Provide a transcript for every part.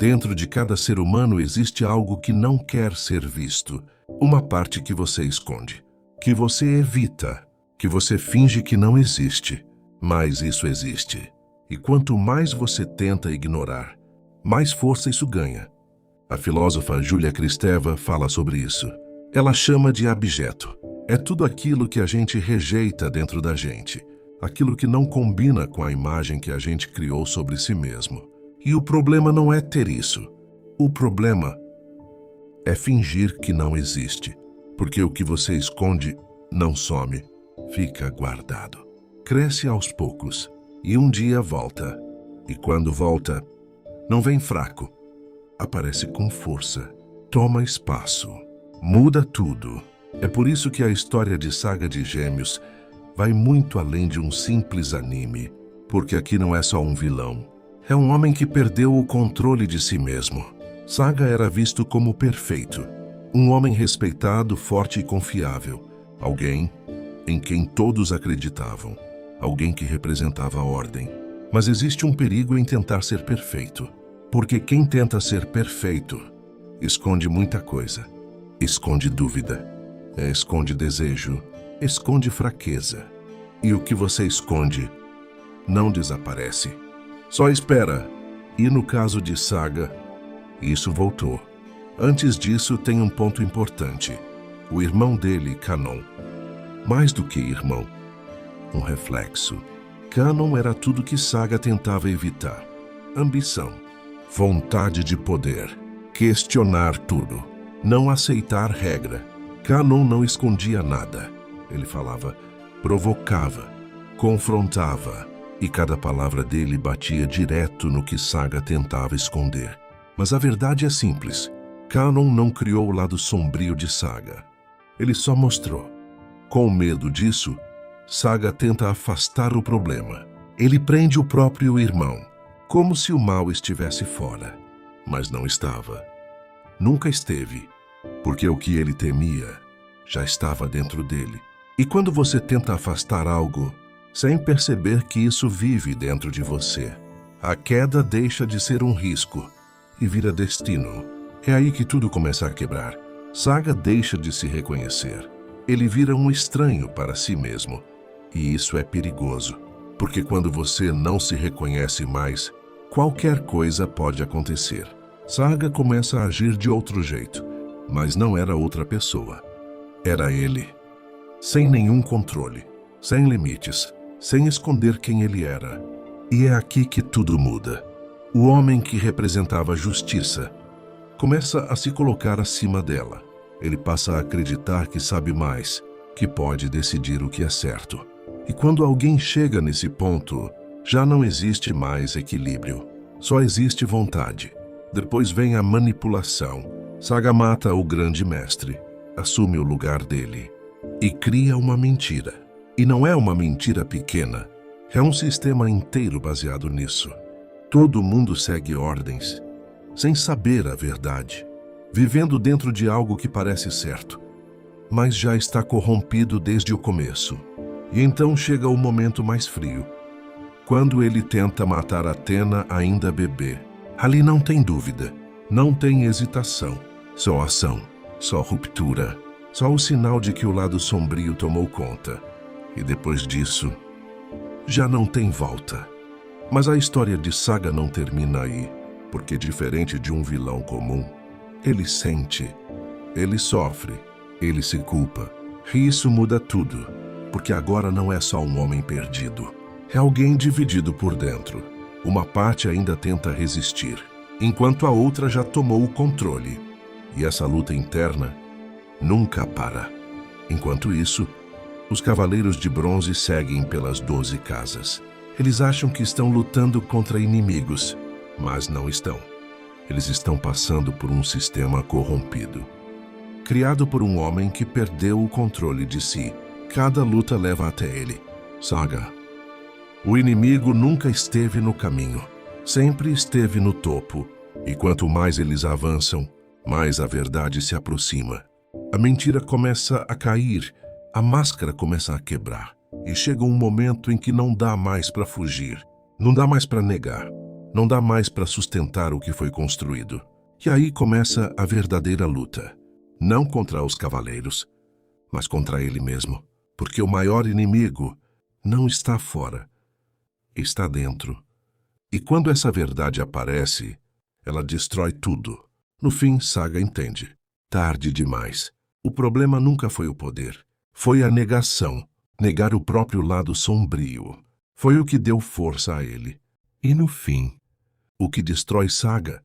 Dentro de cada ser humano existe algo que não quer ser visto. Uma parte que você esconde, que você evita, que você finge que não existe. Mas isso existe. E quanto mais você tenta ignorar, mais força isso ganha. A filósofa Júlia Kristeva fala sobre isso. Ela chama de abjeto. É tudo aquilo que a gente rejeita dentro da gente. Aquilo que não combina com a imagem que a gente criou sobre si mesmo. E o problema não é ter isso. O problema é fingir que não existe. Porque o que você esconde não some, fica guardado. Cresce aos poucos e um dia volta. E quando volta, não vem fraco. Aparece com força, toma espaço, muda tudo. É por isso que a história de Saga de Gêmeos vai muito além de um simples anime, porque aqui não é só um vilão. É um homem que perdeu o controle de si mesmo. Saga era visto como perfeito, um homem respeitado, forte e confiável, alguém em quem todos acreditavam, alguém que representava a ordem. Mas existe um perigo em tentar ser perfeito, porque quem tenta ser perfeito esconde muita coisa. Esconde dúvida, esconde desejo, esconde fraqueza. E o que você esconde não desaparece, só espera. E no caso de Saga, isso voltou. Antes disso, tem um ponto importante. O irmão dele, Kanon. Mais do que irmão, um reflexo. Kanon era tudo que Saga tentava evitar. Ambição, vontade de poder, questionar tudo, não aceitar regra. Kanon não escondia nada. Ele falava, provocava, confrontava, e cada palavra dele batia direto no que Saga tentava esconder. Mas a verdade é simples. Kanon não criou o lado sombrio de Saga. Ele só mostrou. Com medo disso, Saga tenta afastar o problema. Ele prende o próprio irmão, como se o mal estivesse fora. Mas não estava. Nunca esteve, porque o que ele temia já estava dentro dele. E quando você tenta afastar algo, sem perceber que isso vive dentro de você, a queda deixa de ser um risco e vira destino. É aí que tudo começa a quebrar. Saga deixa de se reconhecer. Ele vira um estranho para si mesmo. E isso é perigoso, porque quando você não se reconhece mais, qualquer coisa pode acontecer. Saga começa a agir de outro jeito, mas não era outra pessoa. Era ele. Sem nenhum controle, sem limites, sem esconder quem ele era. E é aqui que tudo muda. O homem que representava a justiça começa a se colocar acima dela. Ele passa a acreditar que sabe mais, que pode decidir o que é certo. E quando alguém chega nesse ponto, já não existe mais equilíbrio. Só existe vontade. Depois vem a manipulação. Saga mata o grande mestre, assume o lugar dele e cria uma mentira. E não é uma mentira pequena, é um sistema inteiro baseado nisso. Todo mundo segue ordens, sem saber a verdade, vivendo dentro de algo que parece certo, mas já está corrompido desde o começo. E então chega o momento mais frio, quando ele tenta matar Athena ainda bebê. Ali não tem dúvida, não tem hesitação, só ação, só ruptura, só o sinal de que o lado sombrio tomou conta. E depois disso, já não tem volta. Mas a história de Saga não termina aí, porque diferente de um vilão comum, ele sente, ele sofre, ele se culpa. E isso muda tudo, porque agora não é só um homem perdido. É alguém dividido por dentro. Uma parte ainda tenta resistir, enquanto a outra já tomou o controle. E essa luta interna nunca para. Enquanto isso, os Cavaleiros de Bronze seguem pelas 12 casas. Eles acham que estão lutando contra inimigos, mas não estão. Eles estão passando por um sistema corrompido, criado por um homem que perdeu o controle de si. Cada luta leva até ele. Saga. O inimigo nunca esteve no caminho, sempre esteve no topo. E quanto mais eles avançam, mais a verdade se aproxima. A mentira começa a cair, a máscara começa a quebrar. E chega um momento em que não dá mais para fugir, não dá mais para negar. Não dá mais para sustentar o que foi construído. E aí começa a verdadeira luta. Não contra os cavaleiros, mas contra ele mesmo. Porque o maior inimigo não está fora, está dentro. E quando essa verdade aparece, ela destrói tudo. No fim, Saga entende. Tarde demais. O problema nunca foi o poder. Foi a negação. Negar o próprio lado sombrio. Foi o que deu força a ele. E no fim, o que destrói Saga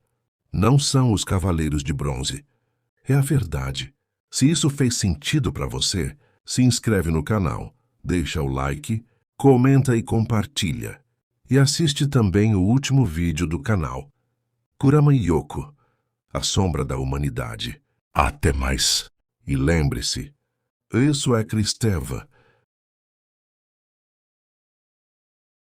não são os cavaleiros de bronze. É a verdade. Se isso fez sentido para você, se inscreve no canal, deixa o like, comenta e compartilha. E assiste também o último vídeo do canal. Kurama Yoko, a sombra da humanidade. Até mais. E lembre-se, isso é Cristeva.